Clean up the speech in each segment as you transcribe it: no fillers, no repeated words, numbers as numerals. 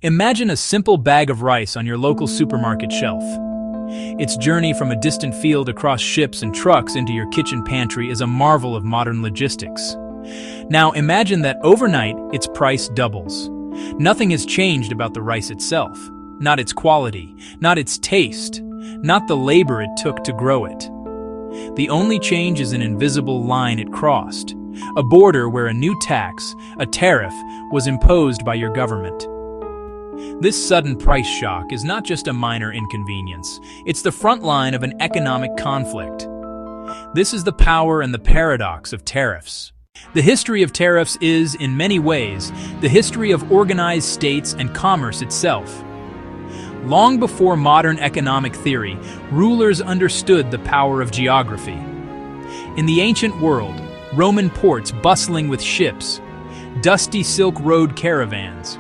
Imagine a simple bag of rice on your local supermarket shelf. Its journey from a distant field across ships and trucks into your kitchen pantry is a marvel of modern logistics. Now imagine that overnight its price doubles. Nothing has changed about the rice itself. Not its quality, not its taste, not the labor it took to grow it. The only change is an invisible line it crossed, a border where a new tax, a tariff, was imposed by your government. This sudden price shock is not just a minor inconvenience, it's the front line of an economic conflict. This is the power and the paradox of tariffs. The history of tariffs is, in many ways, the history of organized states and commerce itself. Long before modern economic theory, rulers understood the power of geography. In the ancient world, Roman ports bustling with ships, dusty Silk Road caravans,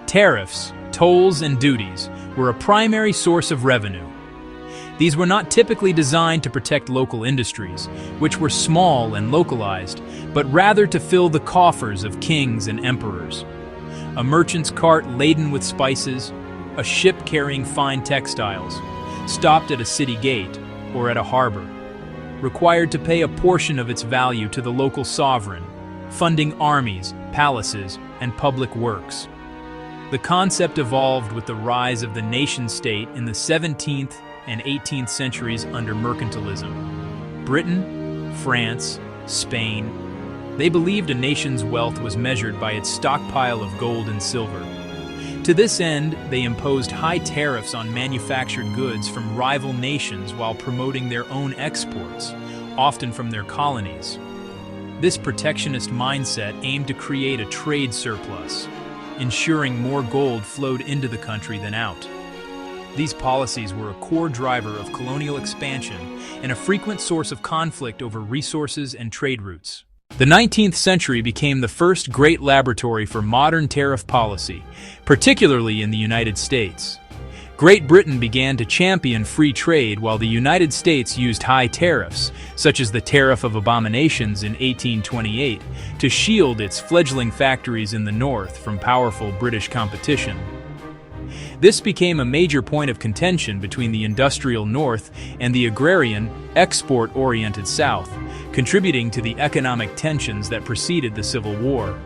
tariffs, tolls, and duties were a primary source of revenue. These were not typically designed to protect local industries, which were small and localized, but rather to fill the coffers of kings and emperors. A merchant's cart laden with spices, a ship carrying fine textiles, stopped at a city gate or at a harbor, required to pay a portion of its value to the local sovereign, funding armies, palaces, and public works. The concept evolved with the rise of the nation-state in the 17th and 18th centuries under mercantilism. Britain, France, Spain, they believed a nation's wealth was measured by its stockpile of gold and silver. To this end, they imposed high tariffs on manufactured goods from rival nations while promoting their own exports, often from their colonies. This protectionist mindset aimed to create a trade surplus, ensuring more gold flowed into the country than out. These policies were a core driver of colonial expansion and a frequent source of conflict over resources and trade routes. The 19th century became the first great laboratory for modern tariff policy, particularly in the United States. Great Britain began to champion free trade while the United States used high tariffs, such as the Tariff of Abominations in 1828, to shield its fledgling factories in the North from powerful British competition. This became a major point of contention between the industrial North and the agrarian, export-oriented South, contributing to the economic tensions that preceded the Civil War.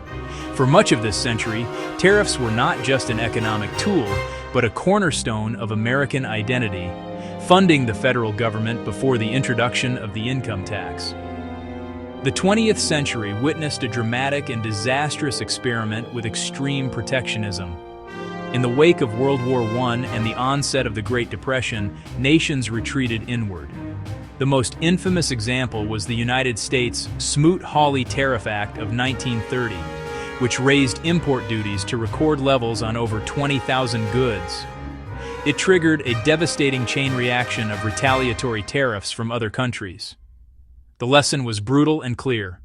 For much of this century, tariffs were not just an economic tool, but a cornerstone of American identity, funding the federal government before the introduction of the income tax. The 20th century witnessed a dramatic and disastrous experiment with extreme protectionism. In the wake of World War I and the onset of the Great Depression, nations retreated inward. The most infamous example was the United States Smoot-Hawley Tariff Act of 1930, which raised import duties to record levels on over 20,000 goods. It triggered a devastating chain reaction of retaliatory tariffs from other countries. The lesson was brutal and clear.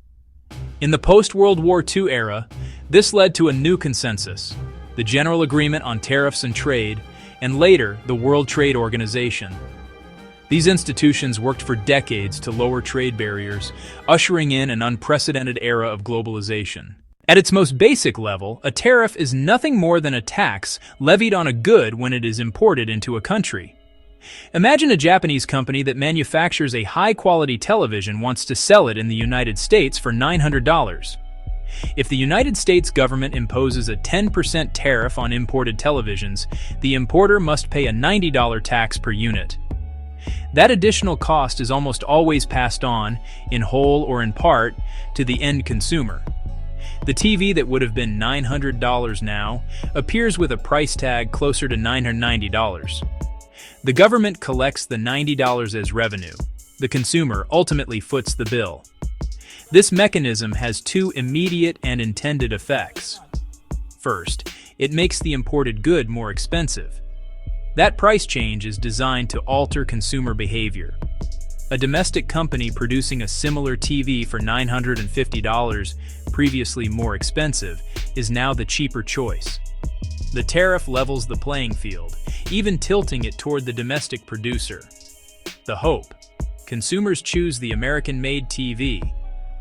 In the post-World War II era, this led to a new consensus, the General Agreement on Tariffs and Trade, and later, the World Trade Organization. These institutions worked for decades to lower trade barriers, ushering in an unprecedented era of globalization. At its most basic level, a tariff is nothing more than a tax levied on a good when it is imported into a country. Imagine a Japanese company that manufactures a high-quality television wants to sell it in the United States for $900. If the United States government imposes a 10% tariff on imported televisions, the importer must pay a $90 tax per unit. That additional cost is almost always passed on, in whole or in part, to the end consumer. The TV that would have been $900 now appears with a price tag closer to $990. The government collects the $90 as revenue. The consumer ultimately foots the bill. This mechanism has two immediate and intended effects. First, it makes the imported good more expensive. That price change is designed to alter consumer behavior. A domestic company producing a similar TV for $950, previously more expensive, is now the cheaper choice. The tariff levels the playing field, even tilting it toward the domestic producer. The hope: consumers choose the American-made TV,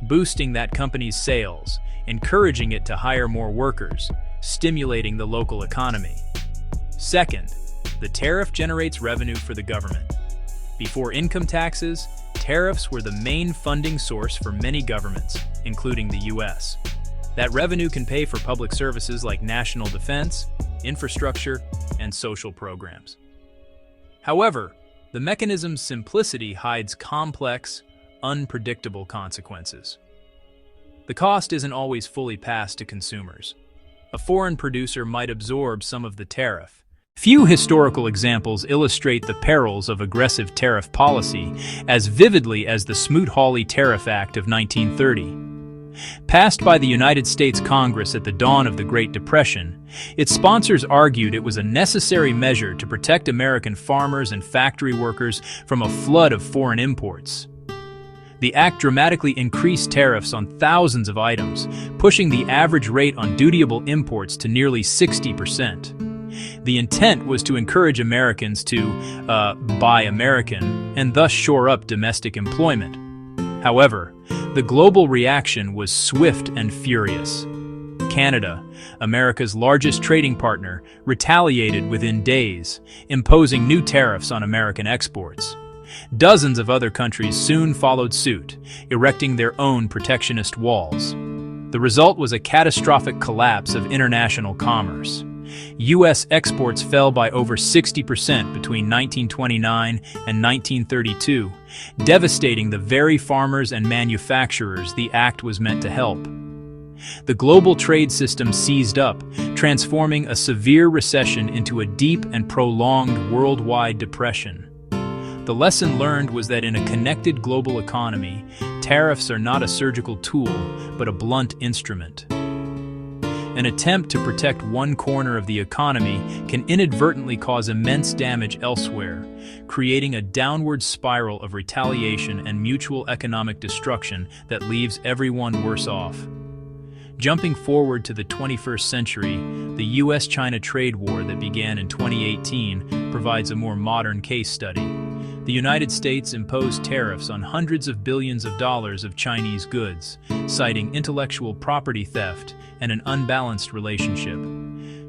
boosting that company's sales, encouraging it to hire more workers, stimulating the local economy. Second, the tariff generates revenue for the government. Before income taxes, tariffs were the main funding source for many governments, including the U.S. That revenue can pay for public services like national defense, infrastructure, and social programs. However, the mechanism's simplicity hides complex, unpredictable consequences. The cost isn't always fully passed to consumers. A foreign producer might absorb some of the tariff. Few historical examples illustrate the perils of aggressive tariff policy as vividly as the Smoot-Hawley Tariff Act of 1930. Passed by the United States Congress at the dawn of the Great Depression, its sponsors argued it was a necessary measure to protect American farmers and factory workers from a flood of foreign imports. The act dramatically increased tariffs on thousands of items, pushing the average rate on dutiable imports to nearly 60%. The intent was to encourage Americans to buy American and thus shore up domestic employment. However, the global reaction was swift and furious. Canada, America's largest trading partner, retaliated within days, imposing new tariffs on American exports. Dozens of other countries soon followed suit, erecting their own protectionist walls. The result was a catastrophic collapse of international commerce. U.S. exports fell by over 60% between 1929 and 1932, devastating the very farmers and manufacturers the act was meant to help. The global trade system seized up, transforming a severe recession into a deep and prolonged worldwide depression. The lesson learned was that in a connected global economy, tariffs are not a surgical tool, but a blunt instrument. An attempt to protect one corner of the economy can inadvertently cause immense damage elsewhere, creating a downward spiral of retaliation and mutual economic destruction that leaves everyone worse off. Jumping forward to the 21st century, the U.S.-China trade war that began in 2018 provides a more modern case study. The United States imposed tariffs on hundreds of billions of dollars of Chinese goods, citing intellectual property theft and an unbalanced relationship.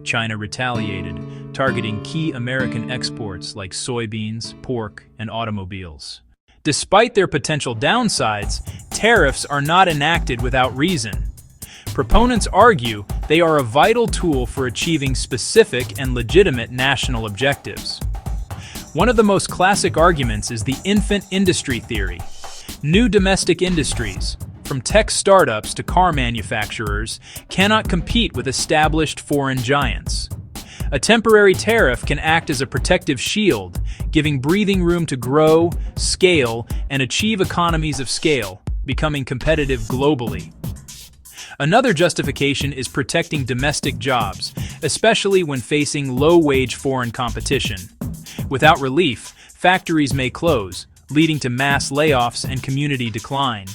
China retaliated, targeting key American exports like soybeans, pork, and automobiles. Despite their potential downsides, tariffs are not enacted without reason. Proponents argue they are a vital tool for achieving specific and legitimate national objectives. One of the most classic arguments is the infant industry theory. New domestic industries, from tech startups to car manufacturers, cannot compete with established foreign giants. A temporary tariff can act as a protective shield, giving breathing room to grow, scale, and achieve economies of scale, becoming competitive globally. Another justification is protecting domestic jobs, especially when facing low-wage foreign competition. Without relief, factories may close, leading to mass layoffs and community decline.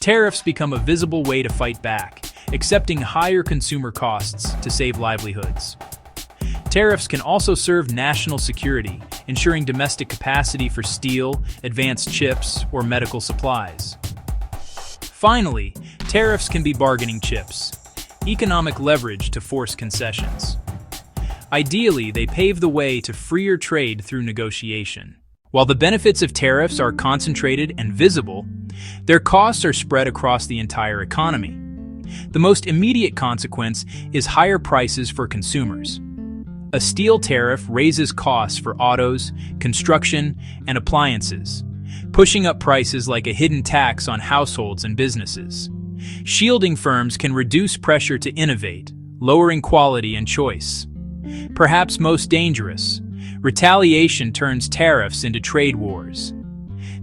Tariffs become a visible way to fight back, accepting higher consumer costs to save livelihoods. Tariffs can also serve national security, ensuring domestic capacity for steel, advanced chips, or medical supplies. Finally, tariffs can be bargaining chips, economic leverage to force concessions. Ideally, they pave the way to freer trade through negotiation. While the benefits of tariffs are concentrated and visible, their costs are spread across the entire economy. The most immediate consequence is higher prices for consumers. A steel tariff raises costs for autos, construction, and appliances, pushing up prices like a hidden tax on households and businesses. Shielding firms can reduce pressure to innovate, lowering quality and choice. Perhaps most dangerous, retaliation turns tariffs into trade wars.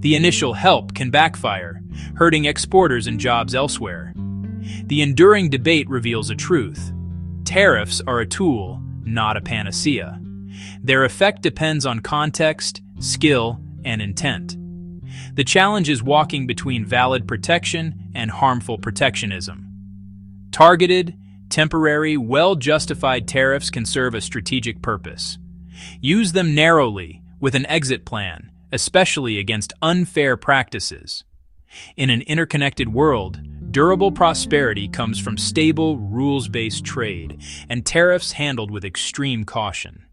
The initial help can backfire, hurting exporters and jobs elsewhere. The enduring debate reveals a truth. Tariffs are a tool, not a panacea. Their effect depends on context, skill, and intent. The challenge is walking between valid protection and harmful protectionism. Targeted, temporary, well-justified tariffs can serve a strategic purpose. Use them narrowly, with an exit plan, especially against unfair practices. In an interconnected world, Durable prosperity comes from stable, rules-based trade, and tariffs handled with extreme caution.